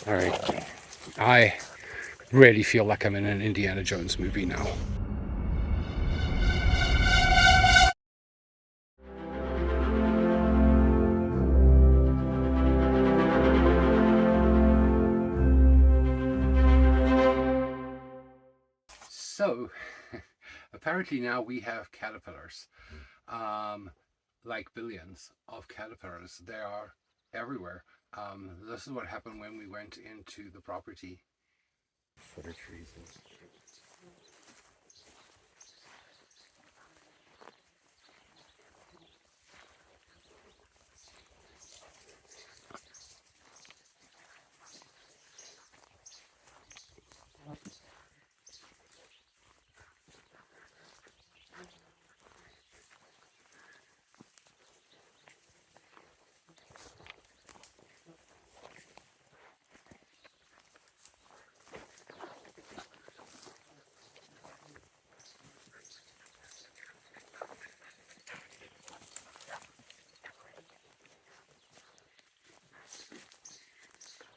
All right. I really feel like I'm in an Indiana Jones movie now. So, apparently now we have caterpillars. Um, like billions of caterpillars. They are everywhere. This is what happened when we went into the property. For trees.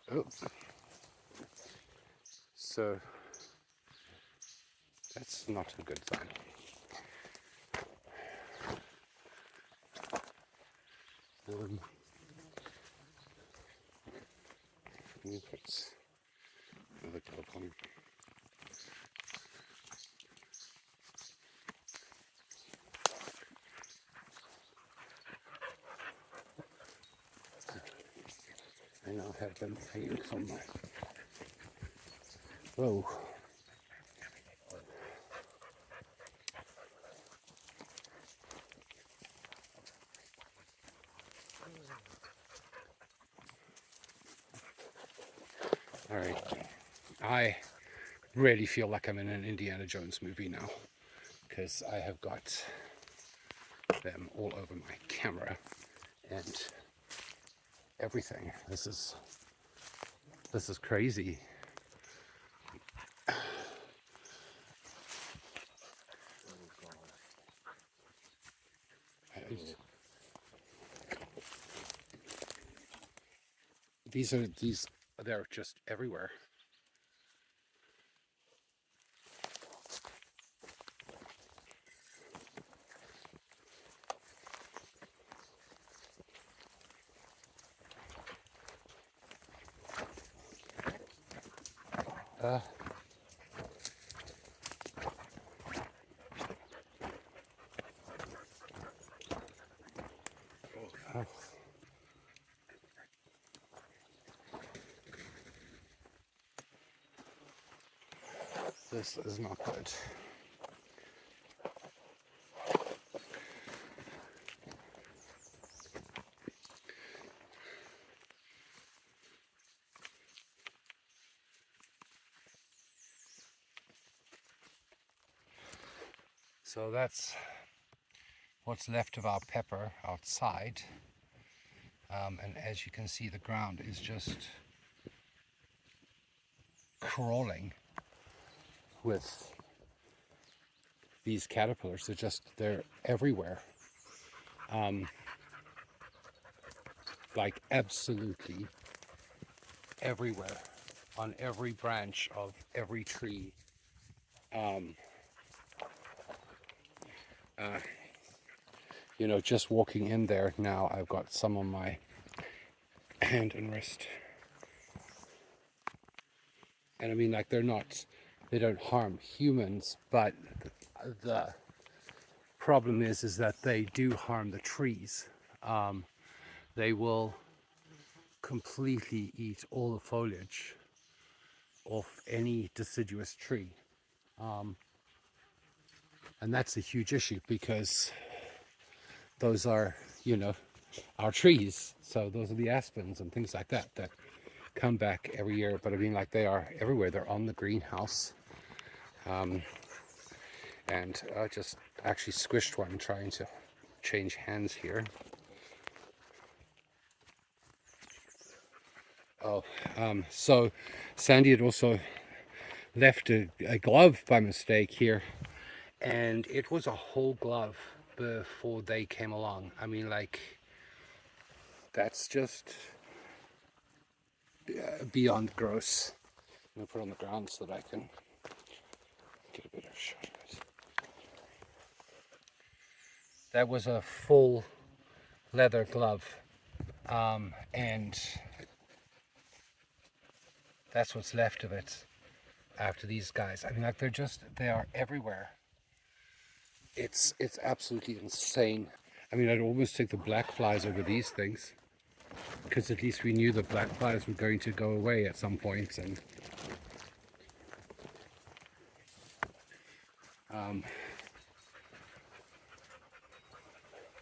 Oh, so that's not a good sign. Um, let me put another glove on. I now have them hanging from my. Whoa. All right. I really feel like I'm in an Indiana Jones movie now because I have got them all over my camera and everything. This is crazy. These they're just everywhere. Uh, oh, this is not good. So that's what's left of our pepper outside. And as you can see, the ground is just crawling with these caterpillars. They're everywhere. Like absolutely everywhere, on every branch of every tree. Um, uh, just walking in there now, I've got some on my hand and wrist. And I mean, like, they don't harm humans, but the problem is that they do harm the trees. They will completely eat all the foliage off any deciduous tree. And that's a huge issue because those are, our trees. So those are the aspens and things like that that come back every year. But I mean, like, they are everywhere. They're on the greenhouse. And I just actually squished one trying to change hands here. Oh, so Sandy had also left a glove by mistake here, and it was a whole glove before they came along. I mean, like, that's just, beyond gross. I'm gonna put it on the ground so that I can get a better shot of it. That was a full leather glove, and that's what's left of it after these guys. I mean, like they are everywhere. It's absolutely insane. I mean, I'd almost take the black flies over these things, because at least we knew the black flies were going to go away at some point. And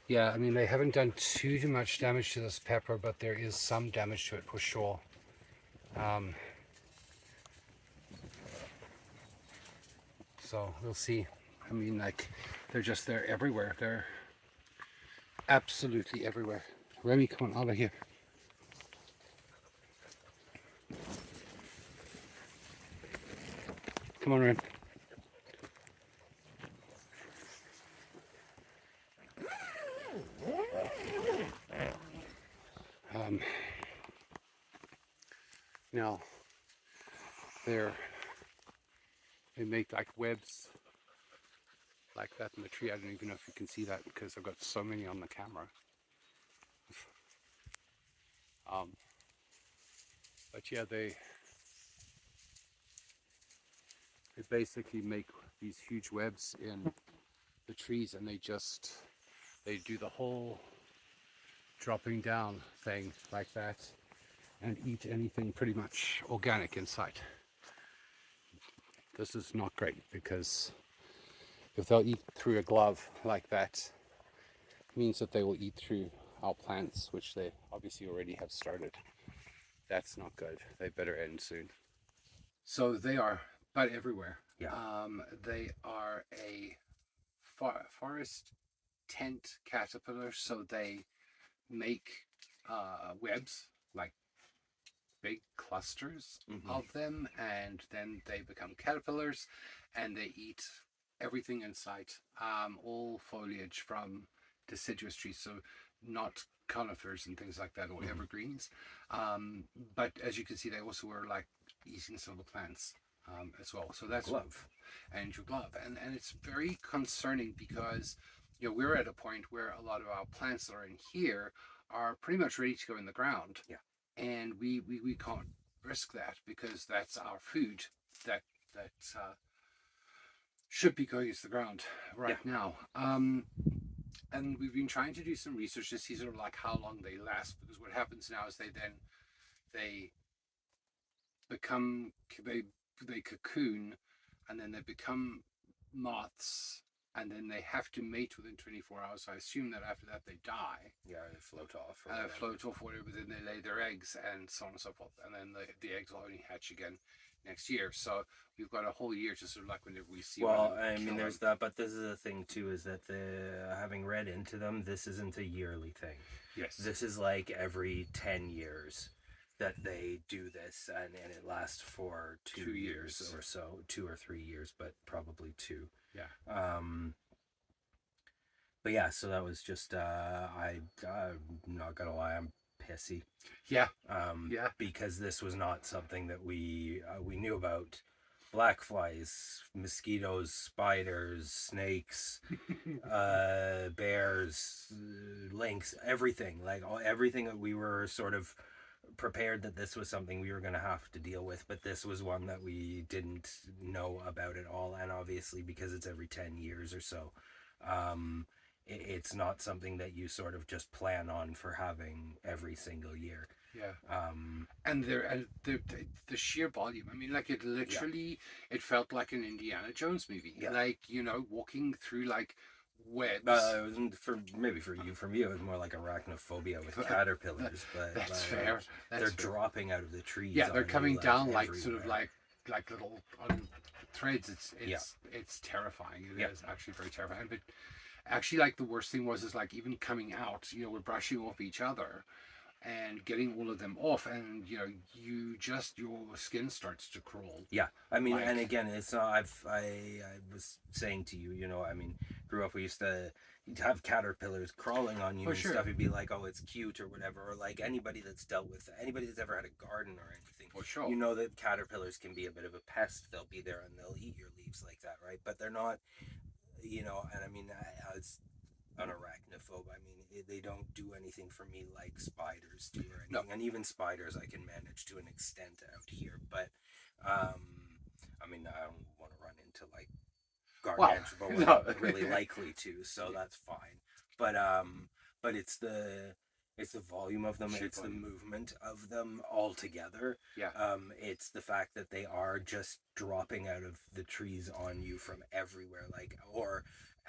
yeah, I mean, they haven't done too much damage to this pepper, but there is some damage to it for sure. So we'll see. I mean, like, they're everywhere. They're absolutely everywhere. Remy, come on out of here. Come on, Rem. Now, they make like webs like that in the tree. I don't even know if you can see that because I've got so many on the camera. But yeah, they basically make these huge webs in the trees, and they do the whole dropping down thing like that and eat anything pretty much organic in sight. This is not great, because if they'll eat through a glove like that, it means that they will eat through our plants, which they obviously already have started. That's not good. They better end soon. So they are, but everywhere. Yeah. They are a forest tent caterpillar, so they make webs, like big clusters of them, and then they become caterpillars, and they eat everything in sight, all foliage from deciduous trees, so not conifers and things like that, or evergreens. But as you can see, they also were like eating some of the plants as well. So that's glove. And your glove, and it's very concerning, because we're at a point where a lot of our plants that are in here are pretty much ready to go in the ground. Yeah. And we can't risk that, because that's our food that should be going to the ground right now. And we've been trying to do some research to see sort of like how long they last, because what happens now is they become they cocoon, and then they become moths, and then they have to mate within 24 hours. So I assume that after that they die. Yeah, they float off. Float off, whatever. Then they lay their eggs, and so on and so forth. And then the eggs will only hatch again next year. So we've got a whole year to sort of like whenever we see. Well, I mean, there's that, but this is the thing too, is that having read into them, this isn't a yearly thing. Yes. This is like every 10 years that they do this, and it lasts for 2 years or so, 2 or 3 years, but probably 2. Yeah. But yeah, so that was just I'm not gonna lie, I'm pissy. Yeah. Yeah. Because this was not something that we knew about. Black flies, mosquitoes, spiders, snakes, bears, lynx, everything. Like everything that we were sort of prepared that this was something we were going to have to deal with, but this was one that we didn't know about at all. And obviously, because it's every 10 years or so, it's not something that you sort of just plan on for having every single year. Yeah. And the sheer volume. I mean, like, it literally, it felt like an Indiana Jones movie. Yeah. Like, walking through like webs. It wasn't for you. For me, it was more like arachnophobia with caterpillars. But that's fair. They're dropping out of the trees. Yeah, they're coming down like everywhere. sort of like little threads. It's terrifying. It is actually very terrifying. But actually, like, the worst thing was like, even coming out, we're brushing off each other and getting all of them off, and your skin starts to crawl. Yeah, I mean, and again, it's not. I was saying to you, I mean, grew up. We used to you'd have caterpillars crawling on you Oh, and stuff. sure. You'd be like, oh, it's cute or whatever. Or like anybody that's dealt with anybody that's ever had a garden or anything, For sure. you know that caterpillars can be a bit of a pest. They'll be there and they'll eat your leaves like that, right? But they're not, and I mean, as an arachnophobe, I mean, they don't do anything for me like spiders do or No. anything. And even spiders I can manage to an extent out here. But, um, I mean, I don't want to run into like Well, gargantuan, but no. I'm really likely to, so Yeah. that's fine. But it's the volume of them, Sheer it's the volume. movement of them all together. Yeah. It's the fact that they are just dropping out of the trees on you from everywhere,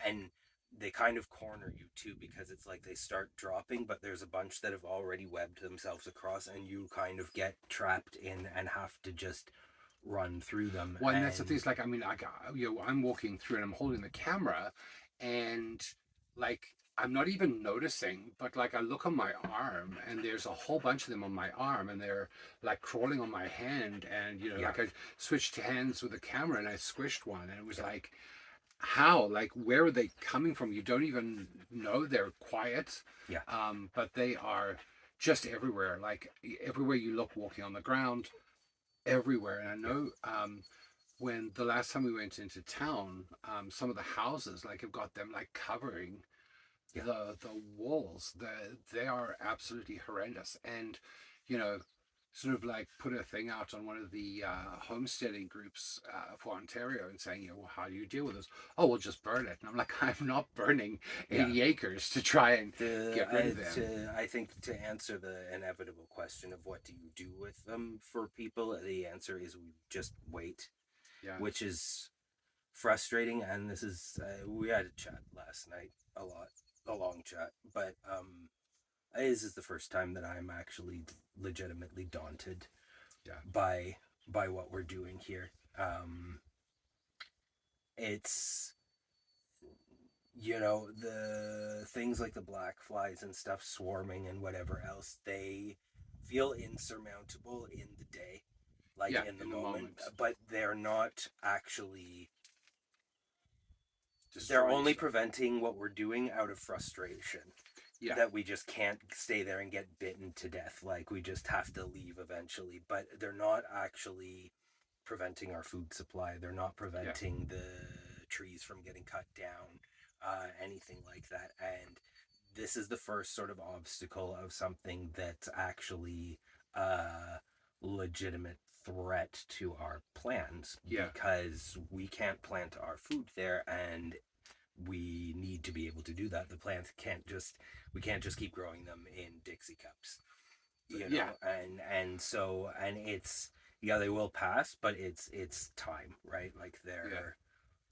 and they kind of corner you too because it's like they start dropping, but there's a bunch that have already webbed themselves across, and you kind of get trapped in and have to just run through them. Well, and that's the thing. And Is like, I mean, I'm walking through and I'm holding the camera, and like I'm not even noticing, but like I look on my arm, and there's a whole bunch of them on my arm, and they're like crawling on my hand, and yeah, like I switched hands with the camera, and I squished one, and it was yeah, like, how, like, where are they coming from? You don't even know. They're quiet, yeah, but they are just everywhere. Like everywhere you look, walking on the ground, everywhere. And I yeah, know when the last time we went into town, some of the houses like have got them like covering yeah. the walls. They are absolutely horrendous. And you know, sort of like put a thing out on one of the homesteading groups for Ontario and saying, well, how do you deal with this? Oh, we'll just burn it. And I'm like, I'm not burning Yeah. 80 acres to try and get rid of them. I think to answer the inevitable question of what do you do with them for people, the answer is we just wait, Yeah, which is frustrating. And this is we had a chat last night, a long chat, but this is the first time that I'm actually legitimately daunted yeah, by what we're doing here. It's the things like the black flies and stuff swarming and whatever else, they feel insurmountable in the day, like yeah, in the in the moment, moment, but they're not actually, they're destroying only stuff. preventing what we're doing out of frustration, Yeah, that we just can't stay there and get bitten to death, like we just have to leave eventually, but they're not actually preventing our food supply. They're not yeah, preventing the trees from getting cut down, anything like that. And this is the first sort of obstacle of something that's actually a legitimate threat to our plans, yeah. because we can't plant our food there, and we need to be able to do that. The plants can't just we can't just keep growing them in Dixie cups, Yeah, and it's, yeah, they will pass, but it's time, right? Like yeah,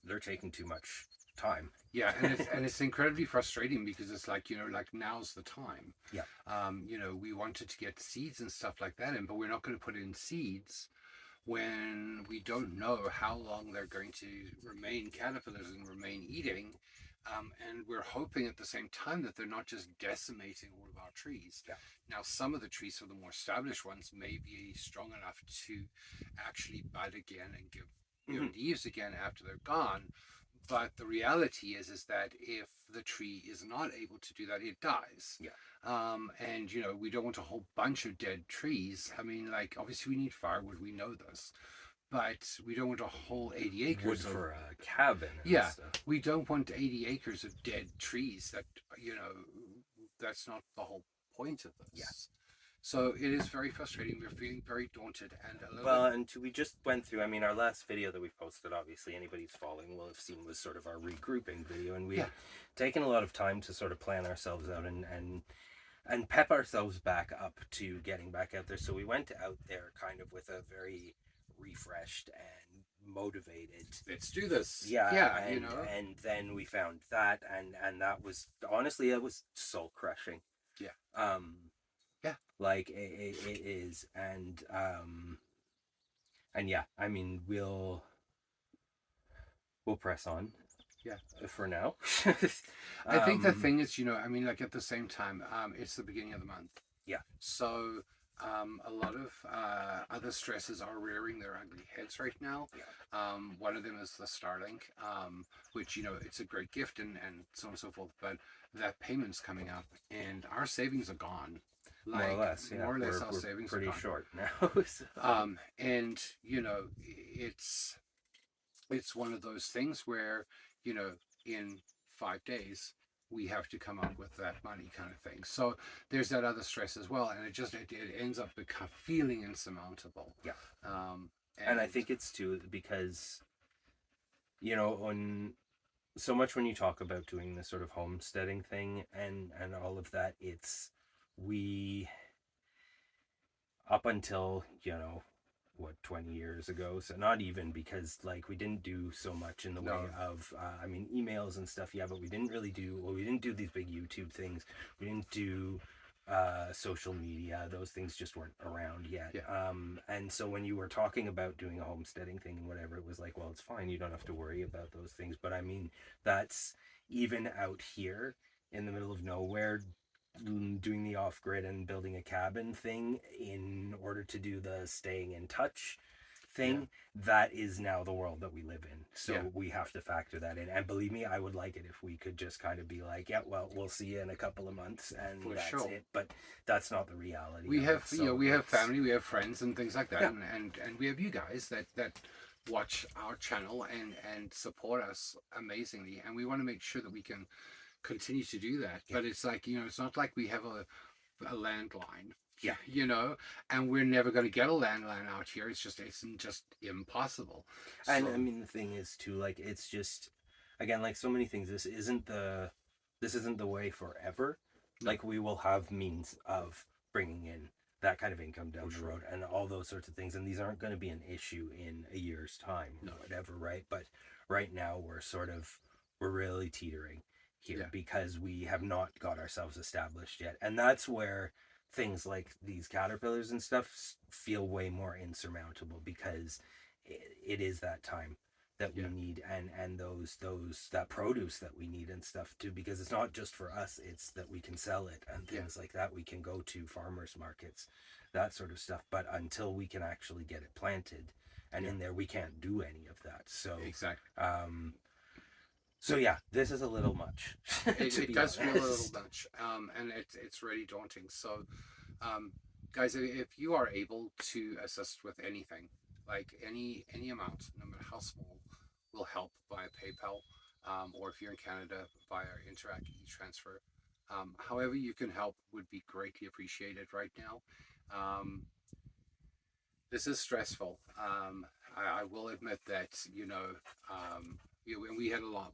they're taking too much time. yeah, and it's incredibly frustrating because it's like, like now's the time. Yeah. We wanted to get seeds and stuff like that in, but we're not going to put in seeds when we don't know how long they're going to remain caterpillars and remain eating. And we're hoping at the same time that they're not just decimating all of our trees. Yeah. Now, some of the trees, for the more established ones, may be strong enough to actually bud again and give Mm-hmm. leaves again after they're gone. But the reality is that if the tree is not able to do that, it dies. Yeah. And we don't want a whole bunch of dead trees. I mean, like obviously we need firewood. We know this, but we don't want a whole 80 Wood acres of, for a cabin and yeah. stuff. We don't want 80 acres of dead trees. That's not the whole point of Yeah. this. So it is very frustrating. We're feeling very daunted and a little Well, bit. and we just went through. I mean, our last video that we posted, obviously, anybody who's following will have seen, was sort of our regrouping video, and we Yeah, had taken a lot of time to sort of plan ourselves out and pep ourselves back up to getting back out there. So we went out there kind of with a very refreshed and motivated, let's do this. yeah, Yeah, and then we found that, and that was, honestly, it was soul crushing. Yeah, um yeah, like it is, and yeah, I mean, we'll press on yeah. for now. I think the um thing is, I mean, like at the same time, it's the beginning of the month. yeah, So A lot of other stresses are rearing their ugly heads right now. Yeah. One of them is the Starlink, which, it's a great gift and so on and so forth, but that payment's coming up and our savings are gone. More or Like, less, yeah. more or less, our We're savings are pretty gone. short now. So, And, it's one of those things where, in 5 days, we have to come up with that money kind of thing. So there's that other stress as well, and it ends up feeling insurmountable. yeah. Um, And I and think it's too because, when so much when you talk about doing this sort of homesteading thing and all of that, it's we up until, what, 20 years ago, so not even, because like we didn't do so much in the way no, of I mean, emails and stuff, yeah, but we didn't do these big YouTube things. We didn't do social media. Those things just weren't around yet. yeah, And so when you were talking about doing a homesteading thing and whatever, it was like, well, it's fine, you don't have to worry about those things. But I mean, that's even out here in the middle of nowhere, doing the off grid and building a cabin thing in order to do the staying in touch yeah, thing. That is now the world that we live in. yeah, So we have to factor that in. And believe me, I would like it if we could just kind of be like, yeah, well, we'll see you in a couple of months and for that's sure. it. But that's not the reality We of have, it. So we have it's, family, we have friends, and things like that, yeah, and we have you guys that watch our channel and support us amazingly, and we want to make sure that we can continue to do that. yeah, But it's like, it's not like we have a landline, yeah. and we're never going to get a landline out here. It's just impossible. And I So mean, the thing is too, like, it's just, again, like so many things, this isn't the way forever. no, Like, we will have means of bringing in that kind of income for down the sure, road and all those sorts of things, and these aren't going to be an issue in a year's time no, or whatever, right? But right now we're really teetering here yeah, because we have not got ourselves established yet, and that's where things like these caterpillars and stuff feel way more insurmountable, because it is that time that we yeah, need, and those that produce that we need and stuff too, because it's not just for us, it's that we can sell it and yeah, things like that. We can go to farmers markets, that sort of stuff, but until we can actually get it planted and yeah, in there, we can't do any of that. So exactly. um so yeah, this is a little much It, to it be does feel a little honest. much, and it's really daunting. So, um, guys, if you are able to assist with anything, like any amount, no matter how small, will help via PayPal, or if you're in Canada via Interac e-transfer. However you can help would be greatly appreciated right now. Um, this is stressful. I will admit that, and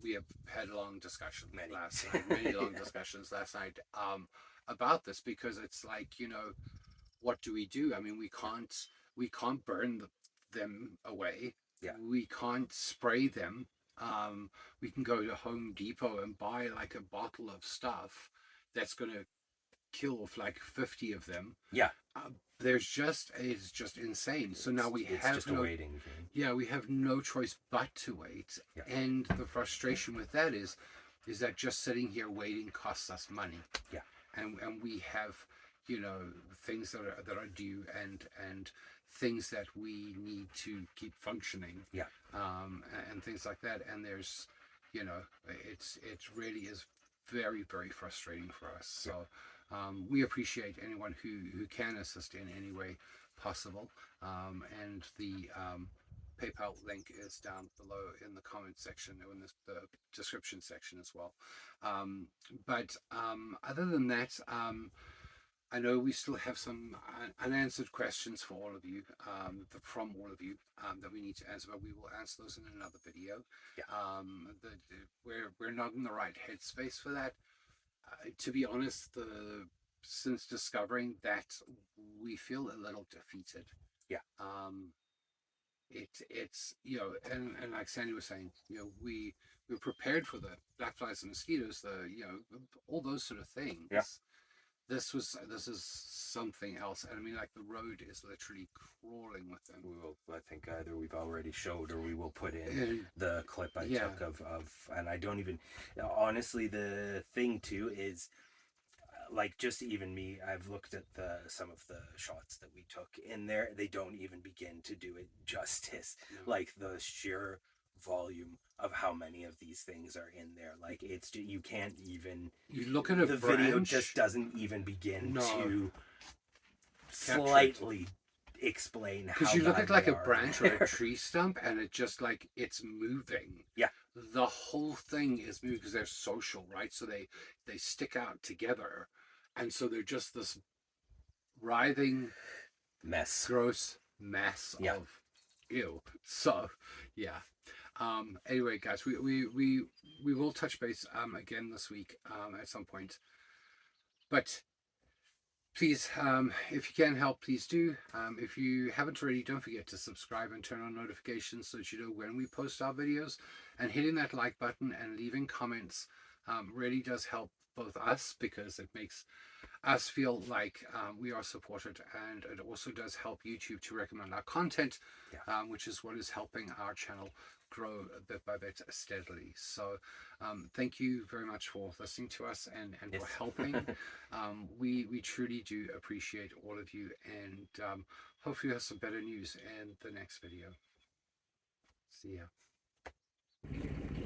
we have had long discussions Many. last night, many long Yeah, discussions last night, about this, because it's like, what do we do? I mean, we can't burn them away. yeah, We can't spray them. Um, we can go to Home Depot and buy like a bottle of stuff that's going to kill off like 50 of them. yeah. It's just insane. So now we It's have just a no, waiting game. yeah, we have no choice but to wait. Yeah, And the frustration with that is that just sitting here waiting costs us money, yeah, and we have, things that are due, and things that we need to keep functioning, yeah, and things like that. And there's, it really is very, very frustrating for us. yeah. So, we appreciate anyone who can assist in any way possible. And the PayPal link is down below in the comment section, or in the description section as well. But other than that, I know we still have some unanswered questions for all of you, from all of you, that we need to answer, but we will answer those in another video. Yeah. We're not in the right headspace for that. To be honest, since discovering that, we feel a little defeated. Yeah. Um, it's and like Sandy was saying, we're prepared for the black flies and mosquitoes, all those sort of Yeah. things. This is something else, and I mean, like, the road is literally crawling with them. We will, I think either we've already showed or we will put in And the clip I yeah, took of, and I don't even, honestly, the thing too is, like just even me, I've looked at some of the shots that we took in there. They don't even begin to do it justice. No. Like the sheer volume of how many of these things are in there. Like you can't even. You look at a The video branch. just doesn't even begin No. to Capture it. slightly explain how Because you look bad at like they a are in branch or a there. tree stump, and it just like it's moving. Yeah. The whole thing is moving because they're social, right? So they stick out together, and so they're just this writhing, Mess. gross mess Yeah. of ew. So yeah. Anyway, guys, we will touch base again this week at some point, but please, if you can help, please do. If you haven't already, don't forget to subscribe and turn on notifications so that you know when we post our videos. And hitting that like button and leaving comments really does help both us, because it makes us feel like we are supported, and it also does help YouTube to recommend our content, Yeah. which is what is helping our channel grow bit by bit steadily. So thank you very much for listening to us and Yes. for helping. We truly do appreciate all of you, and hopefully you have some better news in the next video. See ya.